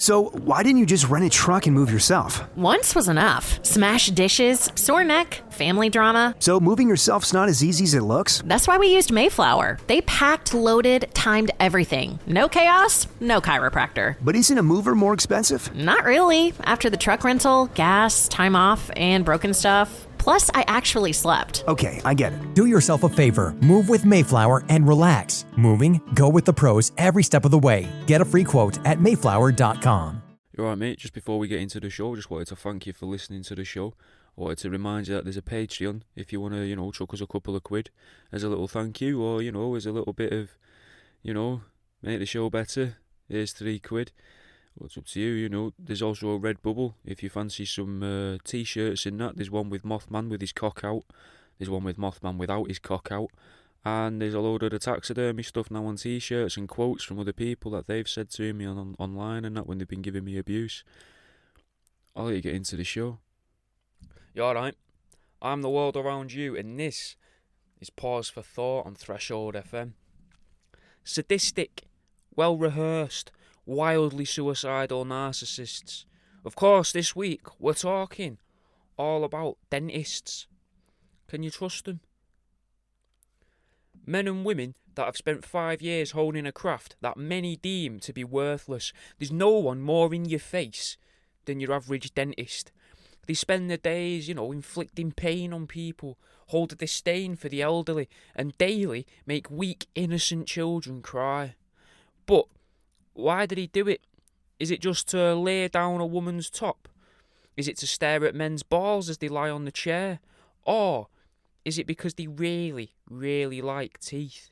So why didn't you just rent a truck and move yourself? Once was enough. Smashed dishes, sore neck, family drama. So moving yourself's not as easy as it looks? That's why we used Mayflower. They packed, loaded, timed everything. No chaos, no chiropractor. But isn't a mover more expensive? Not really. After the truck rental, gas, time off, and broken stuff. Plus, I actually slept. Okay, I get it. Do yourself a favor. Move with Mayflower and relax. Moving? Go with the pros every step of the way. Get a free quote at mayflower.com. You're right, mate. Just before we get into the show, just wanted to thank you for listening to the show. I wanted to remind you that there's a Patreon if you want to, chuck us a couple of quid as a little thank you, or, as a little bit of, make the show better. Here's £3. Well, it's up to you, There's also a Redbubble if you fancy some t-shirts in that. There's one with Mothman with his cock out. There's one with Mothman without his cock out. And there's a load of the taxidermy stuff now on t-shirts and quotes from other people that they've said to me online and that when they've been giving me abuse. I'll let you get into the show. You alright? I'm the world around you, and this is Pause for Thought on Threshold FM. Sadistic, well-rehearsed, wildly suicidal narcissists. Of course, this week we're talking all about dentists. Can you trust them? Men and women that have spent 5 years honing a craft that many deem to be worthless. There's no one more in your face than your average dentist. They spend their days, inflicting pain on people, hold a disdain for the elderly, and daily make weak, innocent children cry. But why did he do it? Is it just to lay down a woman's top? Is it to stare at men's balls as they lie on the chair? Or is it because they really, really like teeth?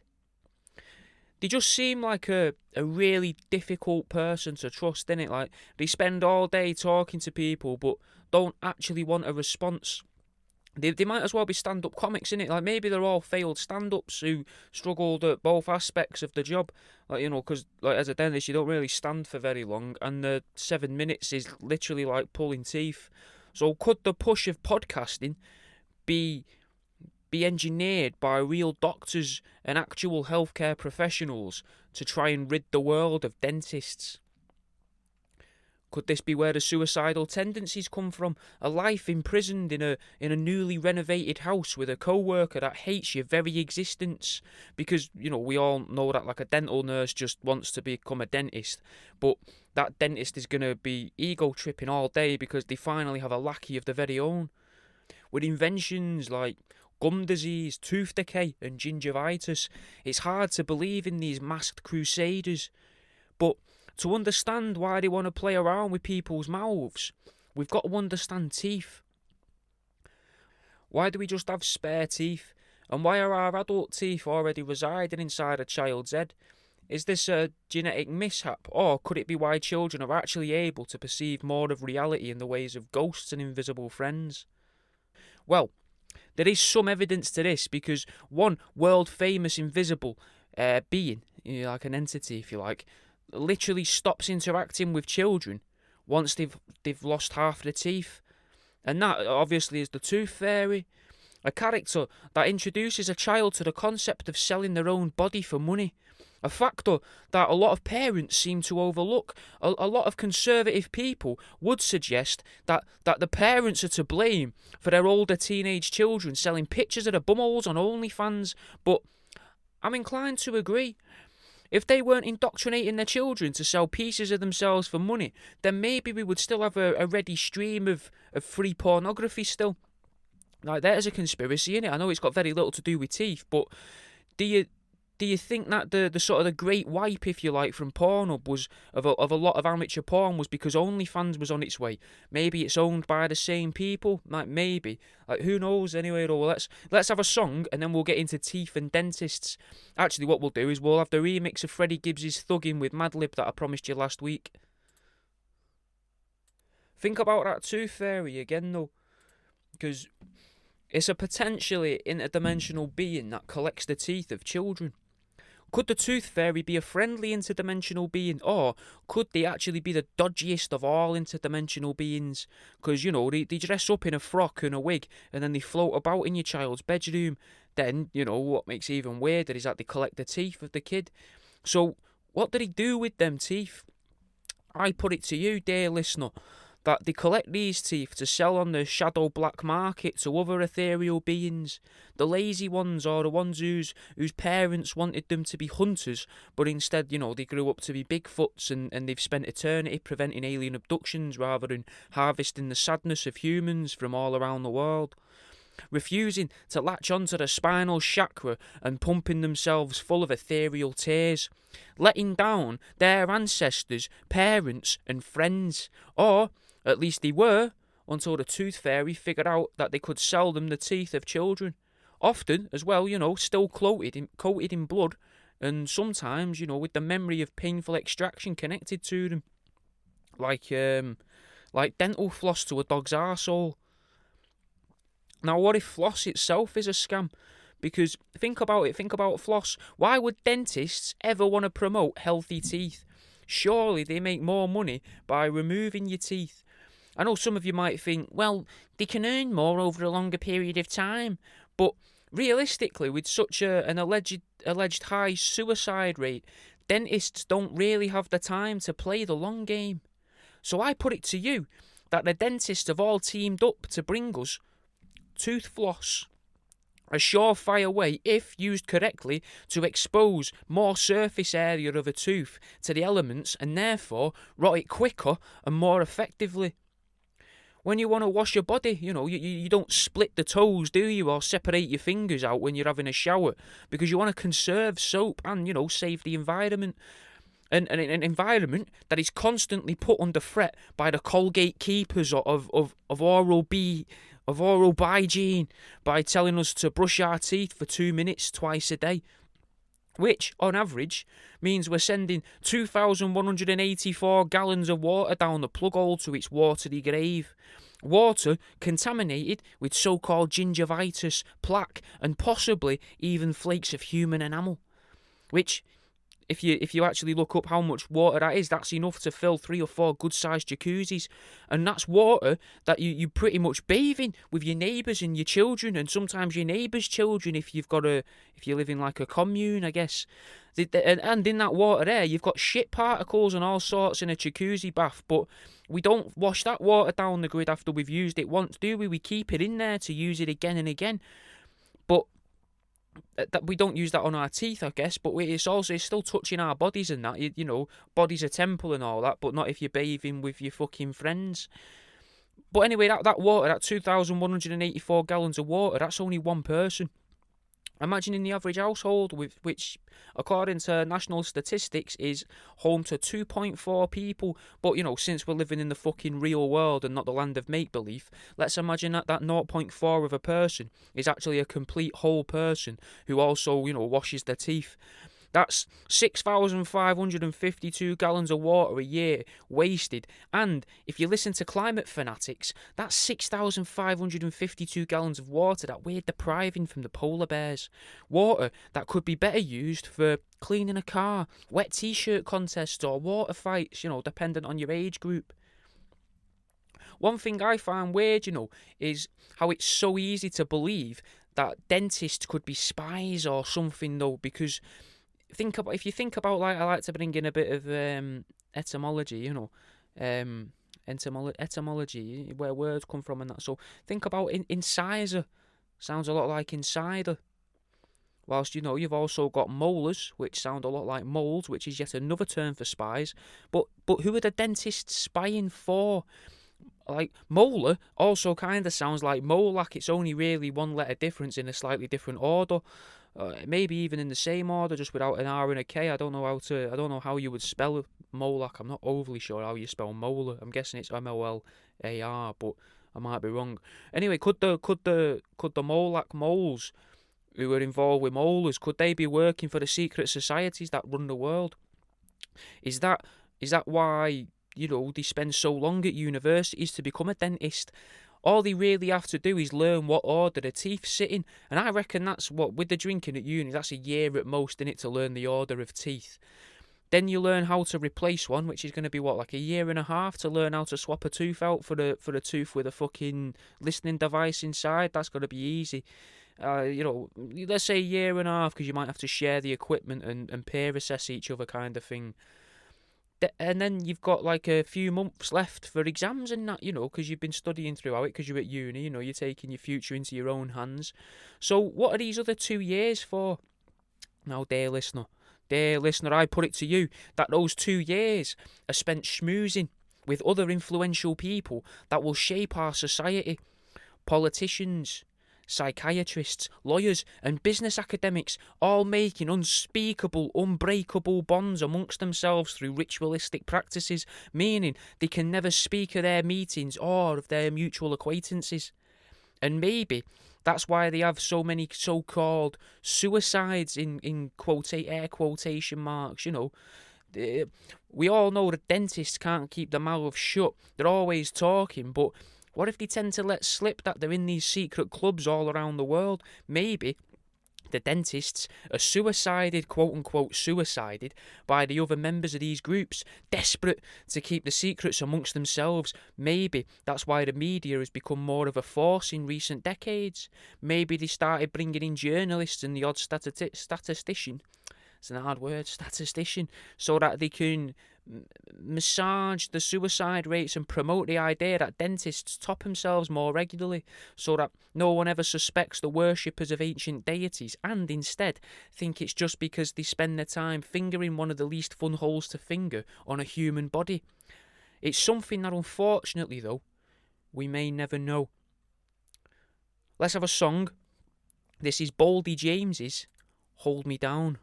They just seem like a really difficult person to trust, innit? Like, they spend all day talking to people but don't actually want a response. They might as well be stand-up comics, innit? Like, maybe they're all failed stand-ups who struggled at both aspects of the job. Like, because as a dentist, you don't really stand for very long, and the 7 minutes is literally like pulling teeth. So could the push of podcasting be engineered by real doctors and actual healthcare professionals to try and rid the world of dentists? Could this be where the suicidal tendencies come from? A life imprisoned in a newly renovated house with a co-worker that hates your very existence? Because, we all know that like a dental nurse just wants to become a dentist, but that dentist is going to be ego-tripping all day because they finally have a lackey of their very own. With inventions like gum disease, tooth decay and gingivitis, it's hard to believe in these masked crusaders. But to understand why they want to play around with people's mouths, we've got to understand teeth. Why do we just have spare teeth? And why are our adult teeth already residing inside a child's head? Is this a genetic mishap, or could it be why children are actually able to perceive more of reality in the ways of ghosts and invisible friends? Well, there is some evidence to this because one world-famous invisible being, like an entity if you like, literally stops interacting with children once they've lost half their teeth. And that obviously is the Tooth Fairy, a character that introduces a child to the concept of selling their own body for money. A factor that a lot of parents seem to overlook. A lot of conservative people would suggest that the parents are to blame for their older teenage children selling pictures of their bumholes on OnlyFans, but I'm inclined to agree. If they weren't indoctrinating their children to sell pieces of themselves for money, then maybe we would still have a ready stream of free pornography still. Like, there's a conspiracy in it. I know it's got very little to do with teeth, but do you think that the sort of the great wipe, if you like, from Pornhub was of a lot of amateur porn was because OnlyFans was on its way? Maybe it's owned by the same people. Like, maybe. Like, who knows? Anyway, though, let's have a song and then we'll get into teeth and dentists. Actually, what we'll do is we'll have the remix of Freddie Gibbs' Thuggin' with Madlib that I promised you last week. Think about that Tooth Fairy again, though, because it's a potentially interdimensional being that collects the teeth of children. Could the Tooth Fairy be a friendly interdimensional being, or could they actually be the dodgiest of all interdimensional beings? Because, they dress up in a frock and a wig, and then they float about in your child's bedroom. Then, what makes it even weirder is that they collect the teeth of the kid. So, what did he do with them teeth? I put it to you, dear listener, that they collect these teeth to sell on the shadow black market to other ethereal beings. The lazy ones, or the ones whose parents wanted them to be hunters, but instead, they grew up to be Bigfoots and they've spent eternity preventing alien abductions rather than harvesting the sadness of humans from all around the world. Refusing to latch onto the spinal chakra and pumping themselves full of ethereal tears, letting down their ancestors, parents and friends, or at least they were, until the tooth fairy figured out that they could sell them the teeth of children, often as well, still coated in blood, and sometimes, with the memory of painful extraction connected to them, like dental floss to a dog's arsehole. Now, what if floss itself is a scam? Because think about it, think about floss. Why would dentists ever want to promote healthy teeth? Surely they make more money by removing your teeth. I know some of you might think, well, they can earn more over a longer period of time. But realistically, with such an alleged high suicide rate, dentists don't really have the time to play the long game. So I put it to you that the dentists have all teamed up to bring us tooth floss, a surefire way, if used correctly, to expose more surface area of a tooth to the elements and therefore rot it quicker and more effectively. When you want to wash your body, you don't split the toes, do you, or separate your fingers out when you're having a shower, because you want to conserve soap and, save the environment. An environment that is constantly put under threat by the Colgate keepers of oral hygiene by telling us to brush our teeth for 2 minutes twice a day, which, on average, means we're sending 2,184 gallons of water down the plug hole to its watery grave. Water contaminated with so-called gingivitis, plaque, and possibly even flakes of human enamel, which, if you actually look up how much water that is, that's enough to fill 3 or 4 good-sized jacuzzis. And that's water that you pretty much bathe in with your neighbours and your children, and sometimes your neighbours' children if you live in like a commune, I guess. And in that water there, you've got shit particles and all sorts in a jacuzzi bath, but we don't wash that water down the grid after we've used it once, do we? We keep it in there to use it again and again. But that we don't use that on our teeth, I guess, but it's still touching our bodies and that, body's a temple and all that, but not if you're bathing with your fucking friends. But anyway, that water, that 2,184 gallons of water, that's only one person. Imagine in the average household, which, according to national statistics, is home to 2.4 people. But, since we're living in the fucking real world and not the land of make-believe, let's imagine that 0.4 of a person is actually a complete whole person who also, washes their teeth. That's 6,552 gallons of water a year wasted. And if you listen to climate fanatics, that's 6,552 gallons of water that we're depriving from the polar bears. Water that could be better used for cleaning a car, wet t-shirt contests, or water fights, dependent on your age group. One thing I find weird, is how it's so easy to believe that dentists could be spies or something, though, because if you think about, like, I like to bring in a bit of etymology, etymology, where words come from and that. So think about incisor, sounds a lot like insider. Whilst, you've also got molars, which sound a lot like moles, which is yet another term for spies. But who are the dentists spying for? Like, molar also kind of sounds like molac. It's only really one letter difference in a slightly different order. Maybe even in the same order, just without an R and a K. I don't know how you would spell molac. I'm not overly sure how you spell molar. I'm guessing it's MOLAR, but I might be wrong. Anyway, could the molac moles who are involved with molars, could they be working for the secret societies that run the world? Is that why, they spend so long at universities to become a dentist? All they really have to do is learn what order the teeth sit in. And I reckon that's what, with the drinking at uni, that's a year at most in it to learn the order of teeth. Then you learn how to replace one, which is going to be, like a year and a half to learn how to swap a tooth out for the tooth with a fucking listening device inside. That's going to be easy. Let's say a year and a half, because you might have to share the equipment and peer assess each other kind of thing. And then you've got like a few months left for exams and that, because you've been studying throughout it, because you're at uni, you're taking your future into your own hands. So what are these other 2 years for? Now, dear listener, I put it to you that those 2 years are spent schmoozing with other influential people that will shape our society. Politicians, psychiatrists, lawyers, and business academics, all making unspeakable, unbreakable bonds amongst themselves through ritualistic practices, meaning they can never speak of their meetings or of their mutual acquaintances. And maybe that's why they have so many so-called suicides in air quotation marks, We all know that dentists can't keep their mouths shut. They're always talking, but what if they tend to let slip that they're in these secret clubs all around the world? Maybe the dentists are suicided, quote-unquote suicided, by the other members of these groups, desperate to keep the secrets amongst themselves. Maybe that's why the media has become more of a force in recent decades. Maybe they started bringing in journalists and the odd statistician. It's an hard word, statistician, so that they can massage the suicide rates and promote the idea that dentists top themselves more regularly, so that no one ever suspects the worshippers of ancient deities, and instead think it's just because they spend their time fingering one of the least fun holes to finger on a human body. It's something that, unfortunately, though, we may never know. Let's have a song. This is Boldy James's Hold Me Down.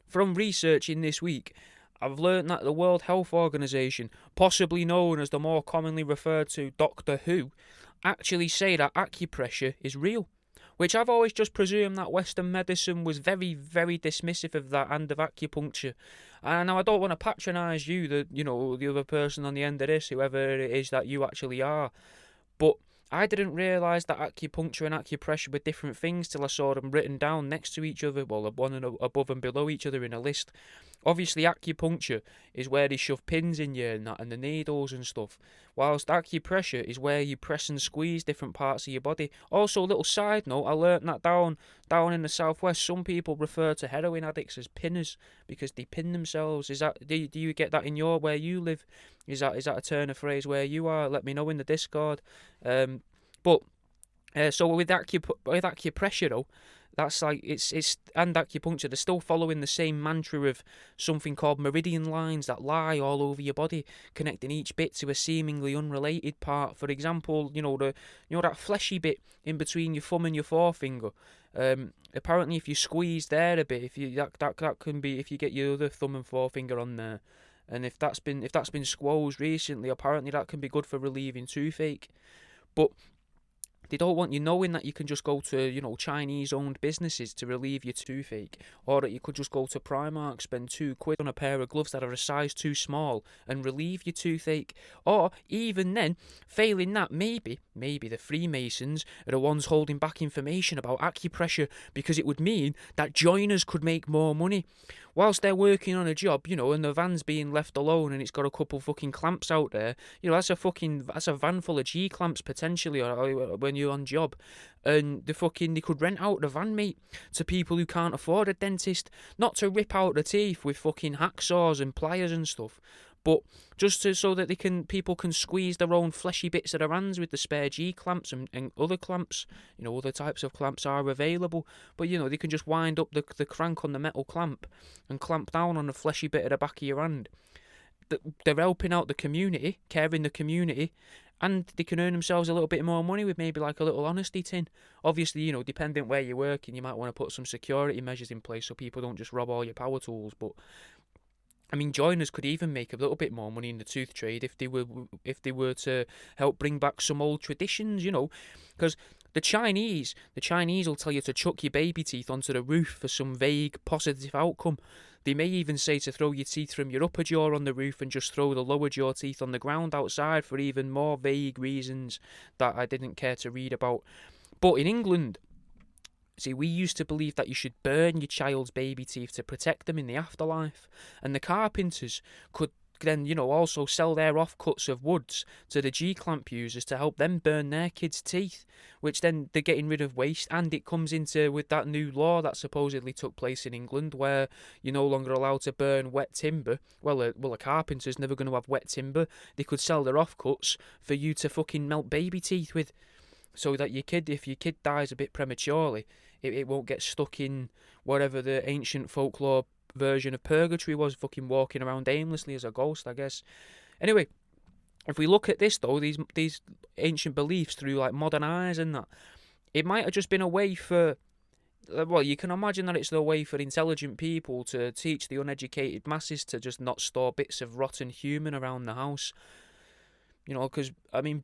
From researching this week, I've learnt that the World Health Organization, possibly known as the more commonly referred to Doctor Who, actually say that acupressure is real, which I've always just presumed that Western medicine was very, very dismissive of that and of acupuncture. And now I don't want to patronise you, the other person on the end of this, whoever it is that you actually are, but I didn't realise that acupuncture and acupressure were different things till I saw them written down next to each other, well, one above and below each other in a list. Obviously, acupuncture is where they shove pins in you and that, and the needles and stuff, whilst acupressure is where you press and squeeze different parts of your body. Also, a little side note, I learnt that down in the southwest, some people refer to heroin addicts as pinners because they pin themselves. Is that do you get that in where you live? Is that a turn of phrase where you are? Let me know in the Discord. So with acupressure though, that's like it's and acupuncture, they're still following the same mantra of something called meridian lines that lie all over your body, connecting each bit to a seemingly unrelated part. For example, that fleshy bit in between your thumb and your forefinger. Apparently, if you squeeze there a bit, that can be if you get your other thumb and forefinger on there, and if that's been squoze recently, apparently that can be good for relieving toothache. But they don't want you knowing that you can just go to, Chinese-owned businesses to relieve your toothache, or that you could just go to Primark, spend £2 on a pair of gloves that are a size too small and relieve your toothache. Or even then, failing that, maybe the Freemasons are the ones holding back information about acupressure because it would mean that joiners could make more money. Whilst they're working on a job, and the van's being left alone and it's got a couple fucking clamps out there, that's a van full of G clamps potentially when you're on job, and they could rent out the van, mate, to people who can't afford a dentist, not to rip out the teeth with fucking hacksaws and pliers and stuff, but just so that people can squeeze their own fleshy bits of their hands with the spare G clamps and other clamps. Other types of clamps are available, but they can just wind up the crank on the metal clamp and clamp down on the fleshy bit at the back of your hand. They're helping out the community, caring the community, and they can earn themselves a little bit more money with maybe like a little honesty tin. Obviously, depending where you're working, you might want to put some security measures in place so people don't just rob all your power tools, but joiners could even make a little bit more money in the tooth trade if they were to help bring back some old traditions, because the Chinese will tell you to chuck your baby teeth onto the roof for some vague positive outcome. They may even say to throw your teeth from your upper jaw on the roof and just throw the lower jaw teeth on the ground outside for even more vague reasons that I didn't care to read about. But in England, see, we used to believe that you should burn your child's baby teeth to protect them in the afterlife, and the carpenters could then, also sell their offcuts of woods to the G-clamp users to help them burn their kids' teeth, which then they're getting rid of waste. And it comes into with that new law that supposedly took place in England, where you're no longer allowed to burn wet timber. Well, a carpenter's never going to have wet timber. They could sell their offcuts for you to fucking melt baby teeth with, so that if your kid dies a bit prematurely, it won't get stuck in whatever the ancient folklore version of purgatory was, fucking walking around aimlessly as a ghost, I guess. Anyway, if we look at this though, these ancient beliefs through like modern eyes and that, it might have just been a way for, well, you can imagine that it's the way for intelligent people to teach the uneducated masses to just not store bits of rotten human around the house. Because,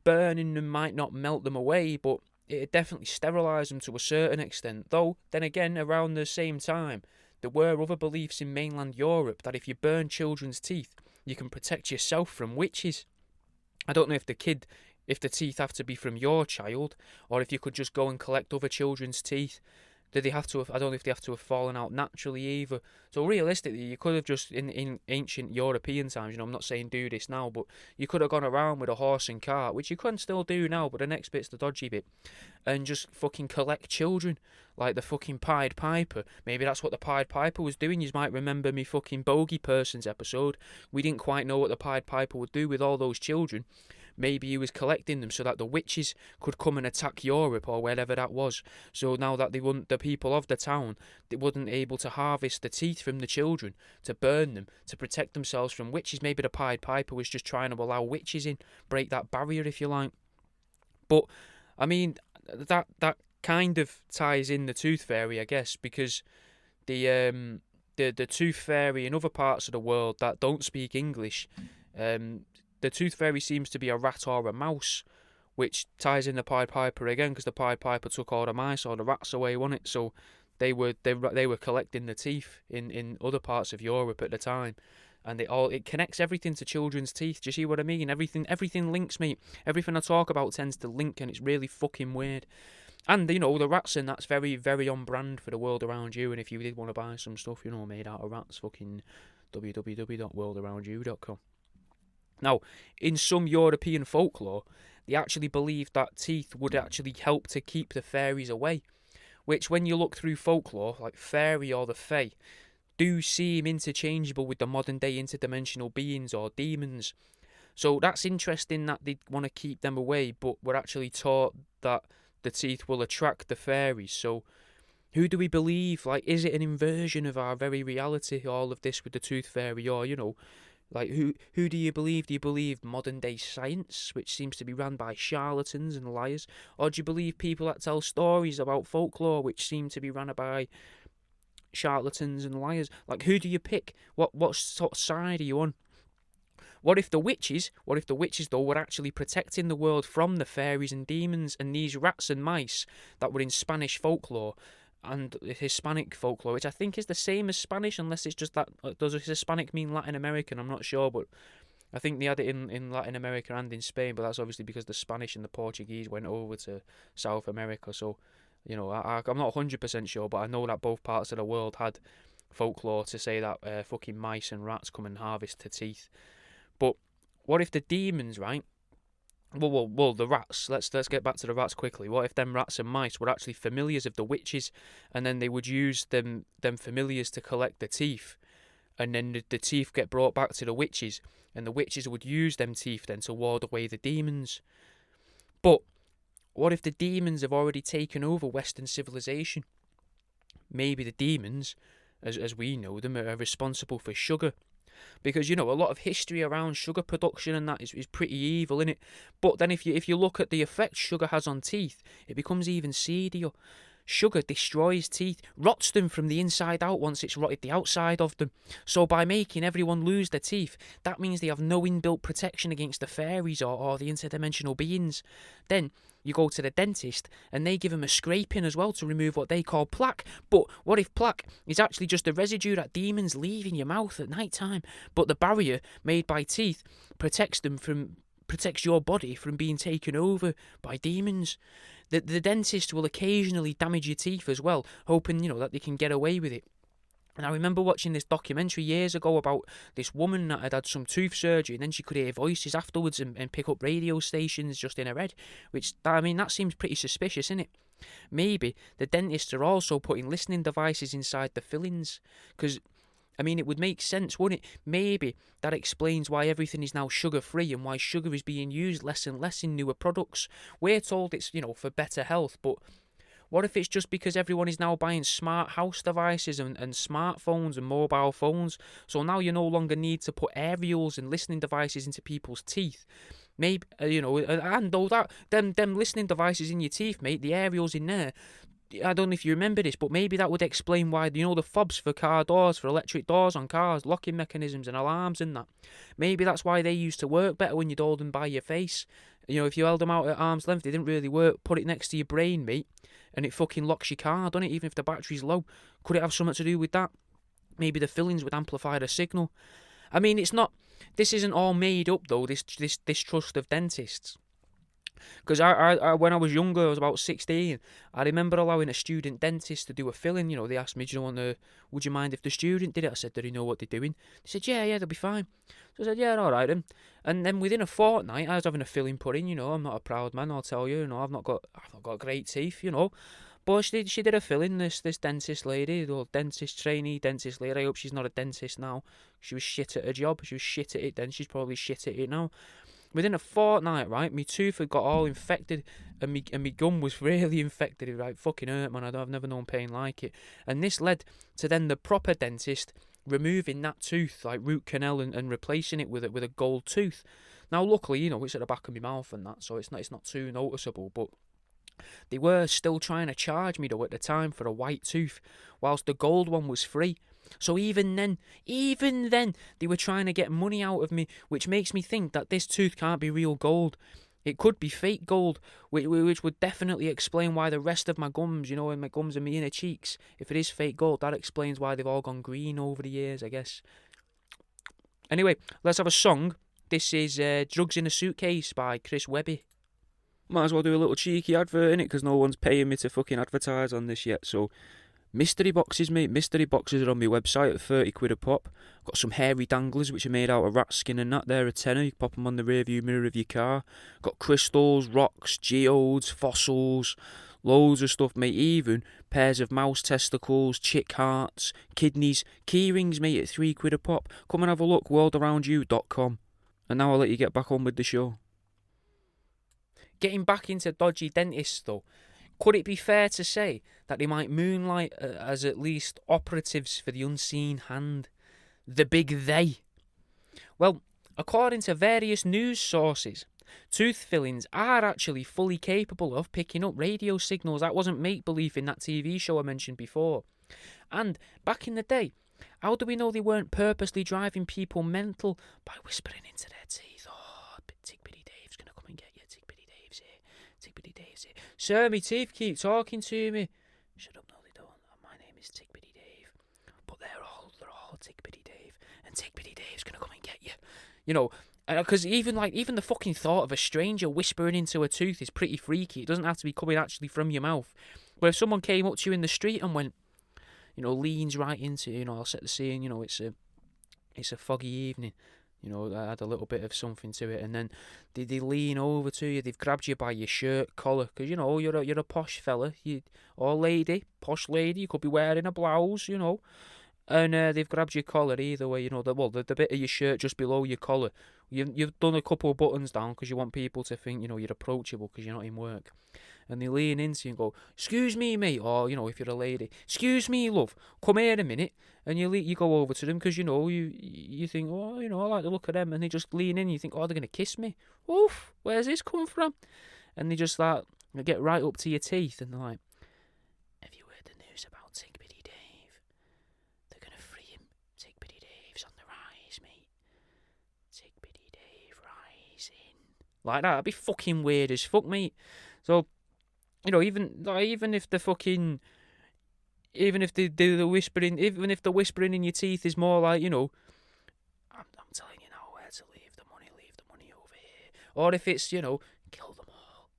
burning them might not melt them away, but it definitely sterilise them to a certain extent. Though, then again, around the same time, there were other beliefs in mainland Europe that if you burn children's teeth, you can protect yourself from witches. I don't know if the teeth have to be from your child, or if you could just go and collect other children's teeth. I don't know if they have to have fallen out naturally either. So realistically, you could have just, in ancient European times, I'm not saying do this now, but you could have gone around with a horse and cart, which you can still do now, but the next bit's the dodgy bit, and just fucking collect children, like the fucking Pied Piper. Maybe that's what the Pied Piper was doing. You might remember me fucking Bogey Persons episode. We didn't quite know what the Pied Piper would do with all those children. Maybe he was collecting them so that the witches could come and attack Europe or wherever that was. So now that the people of the town, they weren't able to harvest the teeth from the children, to burn them, to protect themselves from witches. Maybe the Pied Piper was just trying to allow witches in, break that barrier, if you like. But, that kind of ties in the Tooth Fairy, I guess, because the Tooth Fairy in other parts of the world that don't speak English, the Tooth Fairy seems to be a rat or a mouse, which ties in the Pied Piper again, because the Pied Piper took all the mice or the rats away, wasn't it? So they were collecting the teeth in other parts of Europe at the time, and it connects everything to children's teeth. Do you see what I mean? Everything links, mate. Everything I talk about tends to link, and it's really fucking weird. And the rats, and that's very, very on brand for the world around you. And if you did want to buy some stuff, made out of rats, fucking www.worldaroundyou.com. Now, in some European folklore, they actually believed that teeth would actually help to keep the fairies away, which when you look through folklore, like fairy or the fae, do seem interchangeable with the modern day interdimensional beings or demons. So that's interesting that they want to keep them away, but we're actually taught that the teeth will attract the fairies. So who do we believe? Like, is it an inversion of our very reality, all of this with the Tooth Fairy, or, like, who do you believe? Do you believe modern-day science, which seems to be run by charlatans and liars? Or do you believe people that tell stories about folklore, which seem to be run by charlatans and liars? Like, who do you pick? What sort of side are you on? What if the witches, though, were actually protecting the world from the fairies and demons, and these rats and mice that were in Spanish folklore and Hispanic folklore, which I think is the same as Spanish, unless it's just that, does Hispanic mean Latin American? I'm not sure, but I think they had it in Latin America and in Spain, but that's obviously because the Spanish and the Portuguese went over to South America, so, I'm not 100% sure, but I know that both parts of the world had folklore to say that fucking mice and rats come and harvest the teeth. But what if the demons, right? Well, the rats. Let's get back to the rats quickly. What if them rats and mice were actually familiars of the witches, and then they would use them familiars to collect the teeth, and then the teeth get brought back to the witches, and the witches would use them teeth then to ward away the demons. But what if the demons have already taken over Western civilization? Maybe the demons, as we know them, are responsible for sugar. Because, a lot of history around sugar production and that is pretty evil, innit? But then if you look at the effect sugar has on teeth, it becomes even seedier. Sugar destroys teeth, rots them from the inside out once it's rotted the outside of them. So by making everyone lose their teeth, that means they have no inbuilt protection against the fairies or the interdimensional beings. Then you go to the dentist and they give them a scraping as well to remove what they call plaque. But what if plaque is actually just a residue that demons leave in your mouth at night time, but the barrier made by teeth protects your body from being taken over by demons? The dentist will occasionally damage your teeth as well, hoping, that they can get away with it. And I remember watching this documentary years ago about this woman that had had some tooth surgery, and then she could hear voices afterwards and pick up radio stations just in her head, which, I mean, that seems pretty suspicious, isn't it? Maybe the dentists are also putting listening devices inside the fillings, because, I mean, it would make sense, wouldn't it? Maybe that explains why everything is now sugar-free and why sugar is being used less and less in newer products. We're told it's, for better health, but what if it's just because everyone is now buying smart house devices and smartphones and mobile phones? So now you no longer need to put aerials and listening devices into people's teeth. Maybe, and though that, them listening devices in your teeth, mate, the aerials in there, I don't know if you remember this, but maybe that would explain why, the fobs for car doors, for electric doors on cars, locking mechanisms and alarms and that. Maybe that's why they used to work better when you'd hold them by your face. If you held them out at arm's length, they didn't really work. Put it next to your brain, mate, and it fucking locks your car, doesn't it, even if the battery's low? Could it have something to do with that? Maybe the fillings would amplify the signal. I mean, this isn't all made up, though, this distrust of dentists. Because I when I was younger, I was about 16, I remember allowing a student dentist to do a filling. They asked me, would you mind if the student did it? I said, do they know what they're doing? They said, yeah, they'll be fine. So I said, yeah, all right then. And then within a fortnight, I was having a filling put in. I'm not a proud man, I'll tell you. I've not got great teeth. But she did a filling. This dentist lady, or dentist trainee dentist lady. I hope she's not a dentist now. She was shit at her job. She was shit at it then. She's probably shit at it now. Within a fortnight, right, my tooth had got all infected, and my gum was really infected. It fucking hurt, man. I've never known pain like it. And this led to then the proper dentist removing that tooth, like root canal, and replacing it with a gold tooth. Now, luckily, it's at the back of my mouth and that, so it's not too noticeable. But they were still trying to charge me though at the time for a white tooth, whilst the gold one was free. So even then, they were trying to get money out of me, which makes me think that this tooth can't be real gold. It could be fake gold, which would definitely explain why the rest of my gums, and my gums and my inner cheeks, if it is fake gold, that explains why they've all gone green over the years, I guess. Anyway, let's have a song. This is Drugs in a Suitcase by Chris Webby. Might as well do a little cheeky advert in it, because no one's paying me to fucking advertise on this yet, so... Mystery boxes, mate. Mystery boxes are on my website at 30 quid a pop. Got some hairy danglers which are made out of rat skin and that. They're a tenner. You can pop them on the rear view mirror of your car. Got crystals, rocks, geodes, fossils, loads of stuff, mate. Even pairs of mouse testicles, chick hearts, kidneys, key rings, mate, at 3 quid a pop. Come and have a look. worldaroundyou.com. And now I'll let you get back on with the show. Getting back into dodgy dentists, though. Could it be fair to say that they might moonlight as at least operatives for the unseen hand? The big they? Well, according to various news sources, tooth fillings are actually fully capable of picking up radio signals. That wasn't make-believe in that TV show I mentioned before. And back in the day, how do we know they weren't purposely driving people mental by whispering into their teeth? Oh, Tick-Bitty Dave's going to come and get you. Tick-Bitty Dave's here. Tick-Bitty Dave's here. Sir, me teeth keep talking to me. Shut up, no they don't. My name is Tick-Bitty Dave. But they're all Tick-Bitty Dave. And Tick-Bitty Dave's going to come and get you. Because even the fucking thought of a stranger whispering into a tooth is pretty freaky. It doesn't have to be coming actually from your mouth. But if someone came up to you in the street and went, leans right into, I'll set the scene, it's a foggy evening, I had a little bit of something to it, and then they lean over to you, they've grabbed you by your shirt collar, because, you're a posh fella, or lady, posh lady, you could be wearing a blouse, and they've grabbed your collar either way, the bit of your shirt just below your collar, you've done a couple of buttons down because you want people to think, you're approachable because you're not in work. And they lean into you and go, excuse me, mate, or, if you're a lady, excuse me, love, come here a minute, and you go over to them because, you think, oh, I like the look of them, and they just lean in, and you think, oh, they're going to kiss me, oof, where's this come from? And they just, get right up to your teeth, and they're like, have you heard the news about Tick-Bitty Dave? They're going to free him. Tick-Bitty Dave's on the rise, mate. Tick-Bitty Dave rising. Like that, that'd be fucking weird as fuck, mate. So, even if the fucking, even if they do the whispering, even if the whispering in your teeth is more like, I'm telling you now where to leave the money over here. Or if it's, kill them all.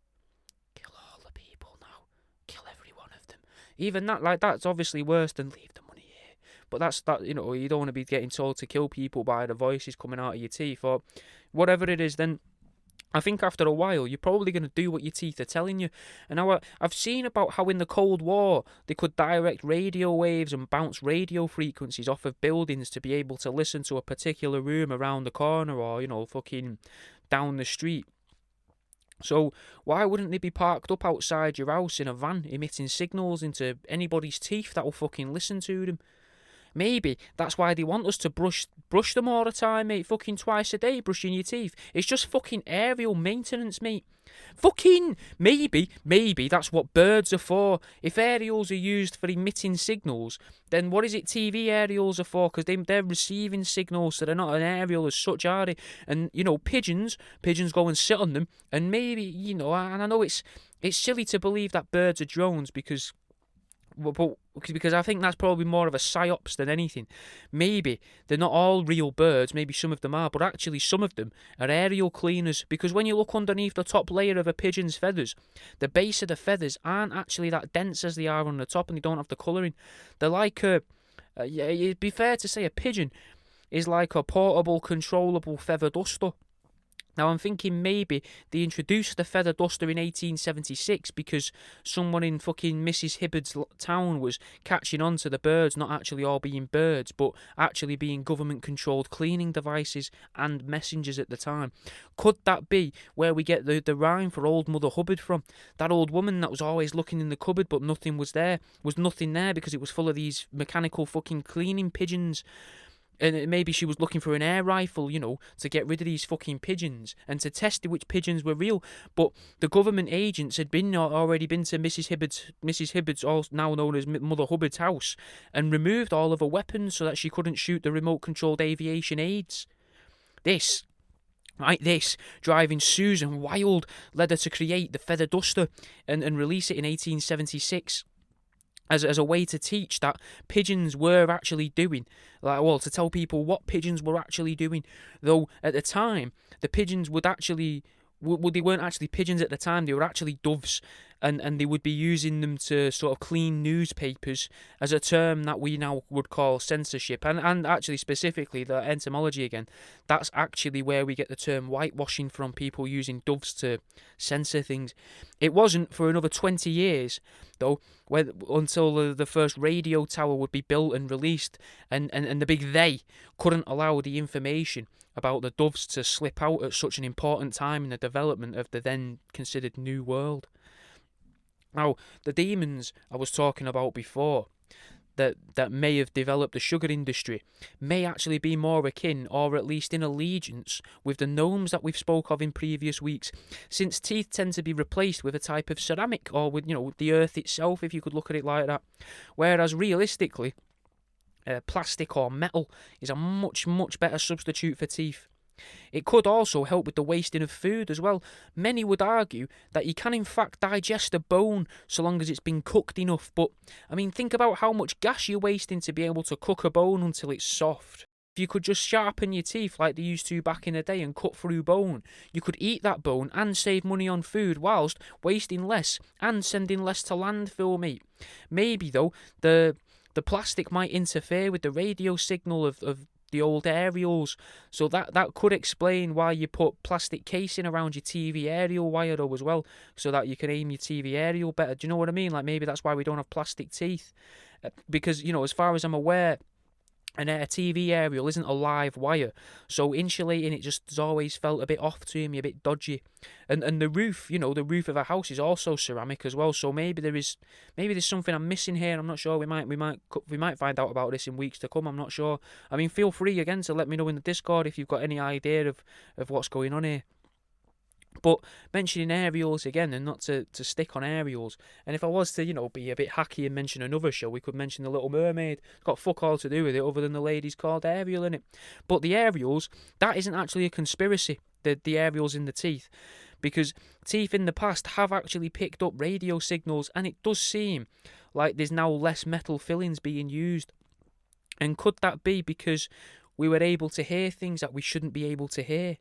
Kill all the people now. Kill every one of them. Even that, that's obviously worse than leave the money here. But that's that. You know, you don't want to be getting told to kill people by the voices coming out of your teeth or whatever it is. Then I think after a while, you're probably going to do what your teeth are telling you. And now I've seen about how in the Cold War, they could direct radio waves and bounce radio frequencies off of buildings to be able to listen to a particular room around the corner or, you know, fucking down the street. So why wouldn't they be parked up outside your house in a van emitting signals into anybody's teeth that will fucking listen to them? Maybe that's why they want us to brush them all the time, mate. Fucking twice a day, brushing your teeth. It's just fucking aerial maintenance, mate. Fucking maybe that's what birds are for. If aerials are used for emitting signals, then what is it TV aerials are for? Because they're receiving signals, so they're not an aerial as such, are they? And, you know, pigeons go and sit on them, and maybe, you know, and I know it's silly to believe that birds are drones because I think that's probably more of a psyops than anything. Maybe they're not all real birds, maybe some of them are, but actually some of them are aerial cleaners, because when you look underneath the top layer of a pigeon's feathers, the base of the feathers aren't actually that dense as they are on the top, and they don't have the colouring. They're like it'd be fair to say a pigeon is like a portable, controllable feather duster. Now, I'm thinking maybe they introduced the feather duster in 1876 because someone in fucking Mrs. Hibbard's town was catching on to the birds not actually all being birds, but actually being government-controlled cleaning devices and messengers at the time. Could that be where we get the rhyme for Old Mother Hubbard from? That old woman that was always looking in the cupboard but nothing was there, was nothing there because it was full of these mechanical fucking cleaning pigeons. And maybe she was looking for an air rifle, you know, to get rid of these fucking pigeons and to test which pigeons were real. But the government agents had already been to Mrs. Hibbard's, now known as Mother Hubbard's house, and removed all of her weapons so that she couldn't shoot the remote-controlled aviation aids. This, driving Susan wild, led her to create the feather duster and release it in 1876. As a way to teach that pigeons were actually doing, to tell people what pigeons were actually doing. Though at the time, the pigeons they weren't actually pigeons at the time, they were actually doves, and they would be using them to sort of clean newspapers as a term that we now would call censorship. And actually specifically, the etymology again, that's actually where we get the term whitewashing from, people using doves to censor things. It wasn't for another 20 years, though, until the first radio tower would be built and released, and the big they couldn't allow the information about the doves to slip out at such an important time in the development of the then considered New World. Now, the demons I was talking about before, that may have developed the sugar industry, may actually be more akin, or at least in allegiance, with the gnomes that we've spoke of in previous weeks, since teeth tend to be replaced with a type of ceramic, or with, you know, the earth itself, if you could look at it like that. Whereas realistically, plastic or metal is a much, much better substitute for teeth. It could also help with the wasting of food as well. Many would argue that you can in fact digest a bone so long as it's been cooked enough, but I mean, think about how much gas you're wasting to be able to cook a bone until it's soft. If you could just sharpen your teeth like they used to back in the day and cut through bone, you could eat that bone and save money on food whilst wasting less and sending less to landfill, mate. Maybe though, the plastic might interfere with the radio signal of the old aerials, so that could explain why you put plastic casing around your TV aerial wire though as well, so that you can aim your TV aerial better. Do you know what I mean? Like, maybe that's why we don't have plastic teeth, because, you know, as far as I'm aware, a TV aerial isn't a live wire, so insulating it just has always felt a bit off to me, a bit dodgy. And the roof, you know, the roof of a house is also ceramic as well, so maybe there's something I'm missing here. I'm not sure. We might find out about this in weeks to come. I'm not sure. I mean, feel free again to let me know in the Discord if you've got any idea of what's going on here. But mentioning aerials again, and not to stick on aerials, and if I was to, you know, be a bit hacky and mention another show, we could mention The Little Mermaid. It's got fuck all to do with it other than the lady's called Ariel in it. But the aerials, that isn't actually a conspiracy, the aerials in the teeth, because teeth in the past have actually picked up radio signals, and it does seem like there's now less metal fillings being used. And could that be because we were able to hear things that we shouldn't be able to hear?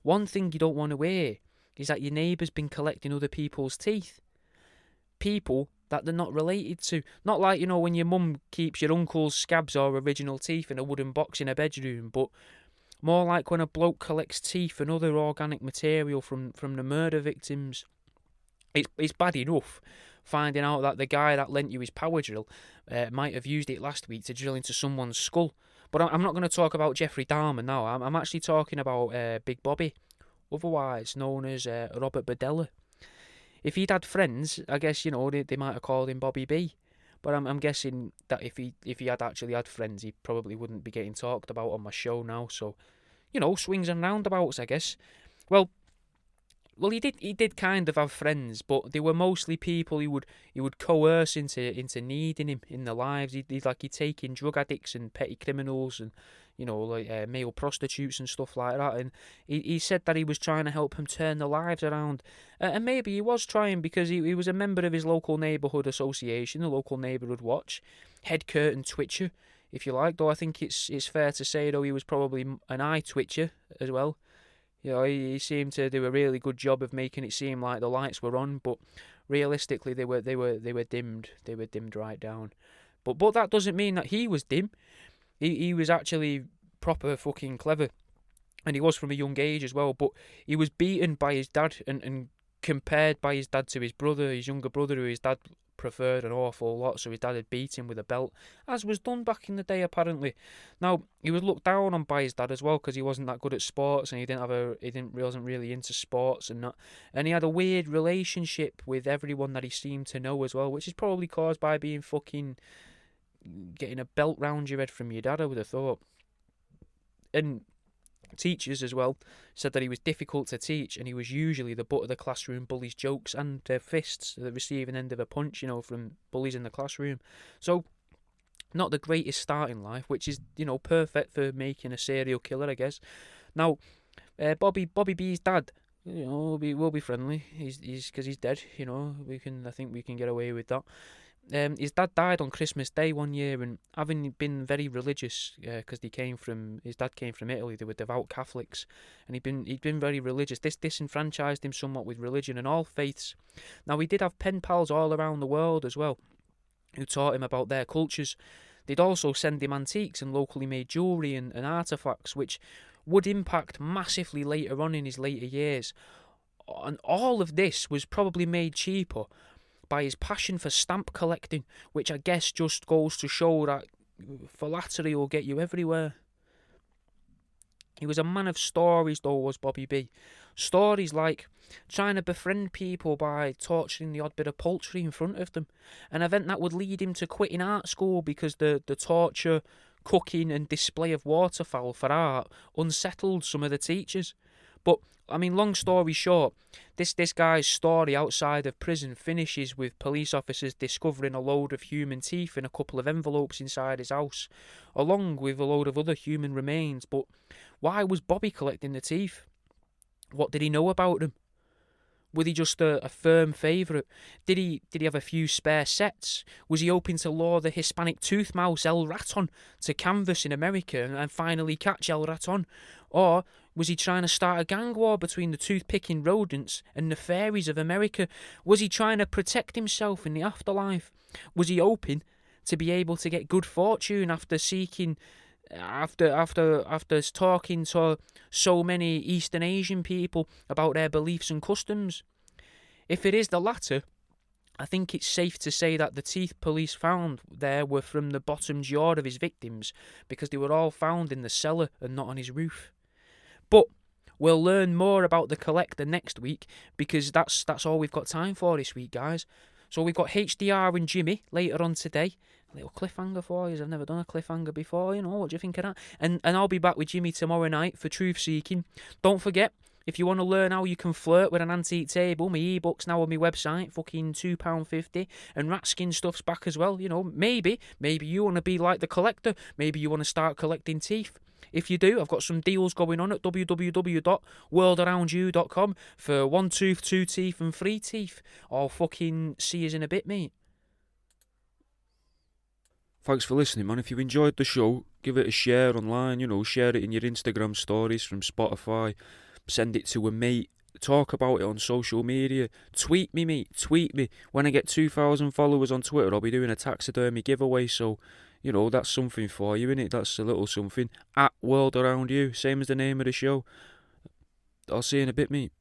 One thing you don't want to hear is that your neighbour's been collecting other people's teeth. People that they're not related to. Not like, when your mum keeps your uncle's scabs or original teeth in a wooden box in a bedroom, but more like when a bloke collects teeth and other organic material from the murder victims. It's bad enough finding out that the guy that lent you his power drill might have used it last week to drill into someone's skull. But I'm not going to talk about Jeffrey Dahmer now. I'm actually talking about Big Bobby, otherwise known as Robert Badella. If he'd had friends, I guess, they might have called him Bobby B. But I'm guessing that if he had actually had friends, he probably wouldn't be getting talked about on my show now. So, swings and roundabouts, I guess. Well, he did kind of have friends, but they were mostly people he would coerce into needing him in their lives. He'd take in drug addicts and petty criminals and male prostitutes and stuff like that. And he said that he was trying to help them turn their lives around, and maybe he was trying because he was a member of his local neighbourhood association, the local neighbourhood watch, head curtain twitcher, if you like. Though I think it's fair to say though he was probably an eye twitcher as well. He seemed to do a really good job of making it seem like the lights were on, but realistically they were dimmed. They were dimmed right down. But that doesn't mean that he was dim. He was actually proper fucking clever, and he was from a young age as well. But he was beaten by his dad and compared by his dad to his brother, his younger brother, who his dad preferred an awful lot, so his dad had beat him with a belt, as was done back in the day apparently. Now, he was looked down on by his dad as well because he wasn't that good at sports, and he wasn't really into sports and that, and he had a weird relationship with everyone that he seemed to know as well, which is probably caused by being fucking getting a belt round your head from your dad, I would have thought. And teachers as well said that he was difficult to teach, and he was usually the butt of the classroom bullies' jokes and their fists, the receiving end of a punch, from bullies in the classroom. So, not the greatest start in life, which is, perfect for making a serial killer, I guess. Now, Bobby B's dad, we'll be friendly. He's because he's dead. I think we can get away with that. His dad died on Christmas Day one year, and having been very religious, because his dad came from Italy, they were devout Catholics, and he'd been very religious. This disenfranchised him somewhat with religion and all faiths. Now, he did have pen pals all around the world as well, who taught him about their cultures. They'd also send him antiques and locally made jewellery and artefacts, which would impact massively later on in his later years. And all of this was probably made cheaper by his passion for stamp collecting, which I guess just goes to show that phylactery will get you everywhere. He was a man of stories, though, was Bobby B. Stories like trying to befriend people by torturing the odd bit of poultry in front of them, an event that would lead him to quitting art school because the torture, cooking and display of waterfowl for art unsettled some of the teachers. But, long story short, this guy's story outside of prison finishes with police officers discovering a load of human teeth in a couple of envelopes inside his house, along with a load of other human remains. But why was Bobby collecting the teeth? What did he know about them? Was he just a firm favourite? Did he have a few spare sets? Was he hoping to lure the Hispanic tooth mouse El Raton to canvas in America and finally catch El Raton? Or was he trying to start a gang war between the tooth-picking rodents and the fairies of America? Was he trying to protect himself in the afterlife? Was he hoping to be able to get good fortune after talking to so many Eastern Asian people about their beliefs and customs? If it is the latter, I think it's safe to say that the teeth police found there were from the bottom jaw of his victims, because they were all found in the cellar and not on his roof. But we'll learn more about the collector next week, because that's all we've got time for this week, guys. So we've got HDR and Jimmy later on today. A little cliffhanger for you. I've never done a cliffhanger before, what do you think of that? And I'll be back with Jimmy tomorrow night for Truth Seeking. Don't forget, if you want to learn how you can flirt with an antique table, my ebook's now on my website, fucking £2.50, and rat skin stuff's back as well. Maybe you want to be like the collector. Maybe you want to start collecting teeth. If you do, I've got some deals going on at www.worldaroundyou.com for 1 tooth, 2 teeth and 3 teeth. I'll fucking see you in a bit, mate. Thanks for listening, man. If you enjoyed the show, give it a share online, share it in your Instagram stories from Spotify, send it to a mate, talk about it on social media. Tweet me, mate. Tweet me. When I get 2,000 followers on Twitter, I'll be doing a taxidermy giveaway. So, you know, that's something for you, innit? That's a little something. At World Around You, same as the name of the show. I'll see you in a bit, mate.